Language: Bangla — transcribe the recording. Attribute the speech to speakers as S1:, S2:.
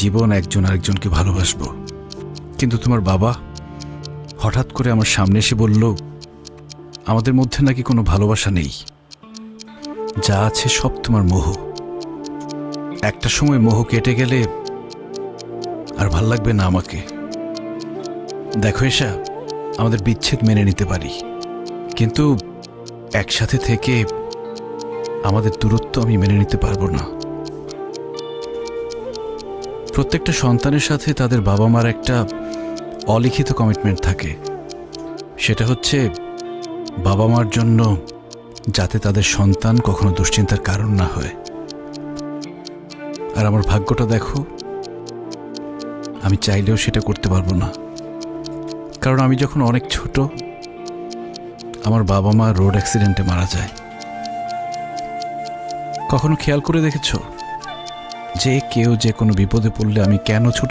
S1: জীবন একজন আরেকজনকে ভালোবাসবো, কিন্তু তোমার বাবা হঠাৎ করে আমার সামনে এসে বলল আমাদের মধ্যে নাকি কোনো ভালোবাসা নেই, যা আছে সব তোমার মোহ। একটা সময় মোহ কেটে গেলে আর ভাল লাগবে না আমাকে। দেখো এসা, আমাদের বিচ্ছেদ মেনে নিতে পারি, কিন্তু একসাথে থেকে আমাদের দূরত্ব আমি মেনে নিতে পারবো না। প্রত্যেকটা সন্তানের সাথে তাদের বাবা মার একটা অলিখিত কমিটমেন্ট থাকে, সেটা হচ্ছে বাবা মার জন্য যাতে তাদের সন্তান কখনো দুশ্চিন্তার কারণ না হয়। আর আমার ভাগ্যটা দেখো, আমি চাইলেও সেটা করতে পারবো না, কারণ আমি যখন অনেক ছোট আমার বাবা মা রোড অ্যাক্সিডেন্টে মারা যায়। কখনো খেয়াল করে দেখেছো যে কেউ যে কোনো বিপদে পড়লে আমি কেন ছুটে